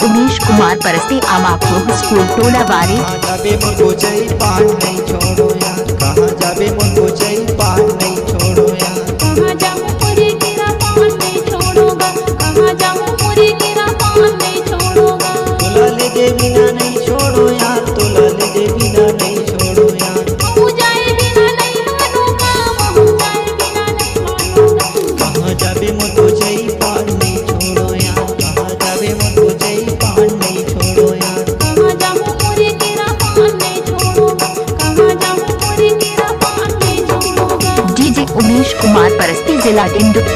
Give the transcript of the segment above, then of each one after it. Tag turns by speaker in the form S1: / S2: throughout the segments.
S1: उमेश कुमार परस्ती आमाखोह स्कूल टोलावारी।
S2: कहाँ जाबे मोर गोचई पान नहीं छोड़ो यार, कहाँ जाबे मोर गोचई पान नहीं छोड़ो यार।
S3: कहाँ जाऊँ मोरे तेरा पान नहीं छोड़ूंगा, कहाँ जाऊँ मोरे तेरा पान नहीं छोड़ूंगा।
S2: तोला ले दे बिना नहीं छोड़ो यार, तोला ले दे बिना नहीं छोड़ो यार।
S3: महू जाए बिना नहीं मानूंगा, महू जाए बिना नहीं मानूंगा।
S2: कहाँ जाबे मोर गोचई पान नहीं छोड़ो यार, कहाँ जाबे मोर गोचई पान नहीं छोड़ो यार।
S3: कहाँ जाऊँ मोरे तेरा पान नहीं छोड़ूंगा, कहाँ जाऊँ मोरे तेरा पान नहीं छोड़ूंगा।
S1: डीजे उमेश कुमार परस्ती जिला डिंडोरी।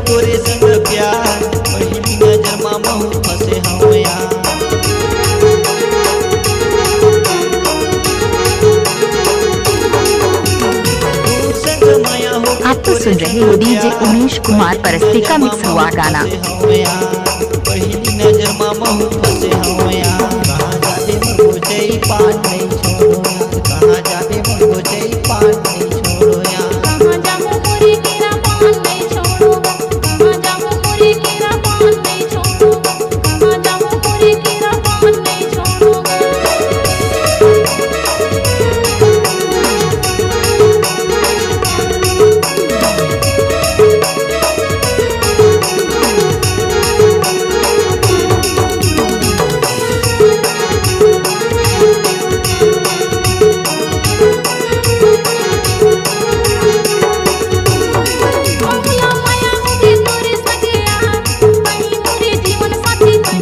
S2: तोरे संग प्यार पहली नजर में महू फंसे हूँ यार।
S1: आप तो सुन रहे हो डीजे उमेश कुमार परस्ती का मिक्स हुआ गाना।
S2: पहली नजर में महू फंसे हूँ यार। कहाँ जाबे मोर गोचई पान नहीं छोड़ो यार, कहाँ जाबे मोर गोचई पान नहीं छोड़ो यार।
S3: कहाँ जाऊँ मोरे तेरा पान नहीं छोड़ूंगा, कहाँ जाऊँ मोरे तेरा पान नहीं छोड़ूंगा, कहाँ जाऊँ मोरे तेरा पान नहीं छोड़ूंगा।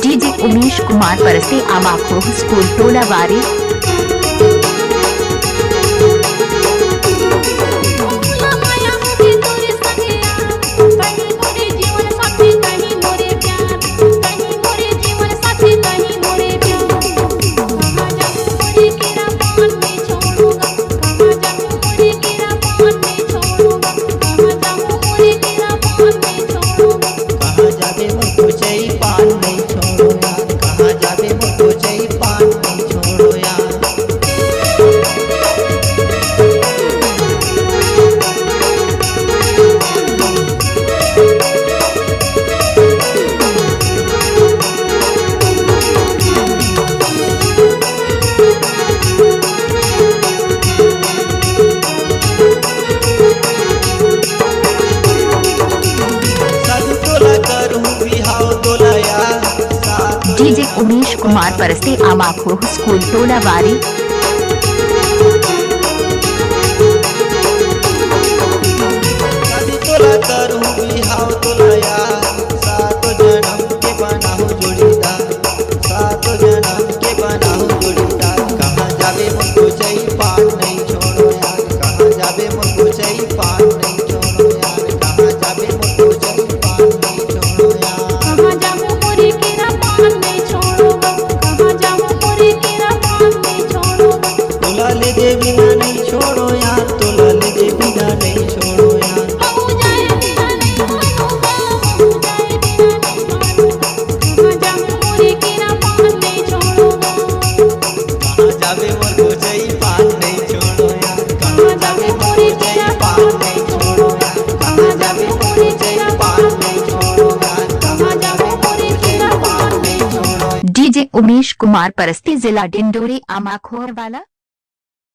S1: डीजे उमेश कुमार परस्ती आमाखोह स्कूल टोलावारी।
S2: कहाँ जाबे मोर गोचई पान नहीं छोड़ो यार, कहाँ जाबे मोर गोचई पान नहीं छोड़ो यार। साधु तोला करूँ बिहाव तोला यार, साधु
S1: डीजे उमेश कुमार परस्ती आमाखोह स्कूल टोलावारी।
S2: साधु तोला करूँ बिहाव तोला यार। सातो जन्म के बनाहु जोड़ीदार, सातो जन्म के बनाहु जोड़ीदार। कहाँ जाबे मोर गोचई पान नहीं छोड़ो यार, कहाँ जाबे मोर गोचई पान नहीं छोड़ो यार। कहाँ जाबे मोर गोचई पान नहीं छोड़ो यार।
S3: कहाँ जाऊँ मोरे तेरा पान नहीं छोड़ूंगा, कहाँ जाऊँ मोरे तेरा पान नहीं छोड़ूंगा।
S2: तोला ले दे बिना नहीं छोड़ो यार, तोला ले दे बिना नहीं छोड़ो यार।
S3: महू जाए बिना नहीं मानूंगा, महू जाए बिना नहीं मानूंगा। कहाँ जाऊँ मोरे तेरा पान नहीं छोड़ूंगा,
S2: कहाँ जाबे मोर गोचई पान नहीं छोड़ो यार, कहाँ जाबे मोर गोचई पान नहीं छोड़ो यार। कहाँ जाबे मोर गोचई पान नहीं छोड़ो यार, कहाँ जाबे मोर गोचई पान नहीं छोड़ो।
S1: डीजे उमेश कुमार परस्ती जिला डिंडोरी आमाखोह वाला।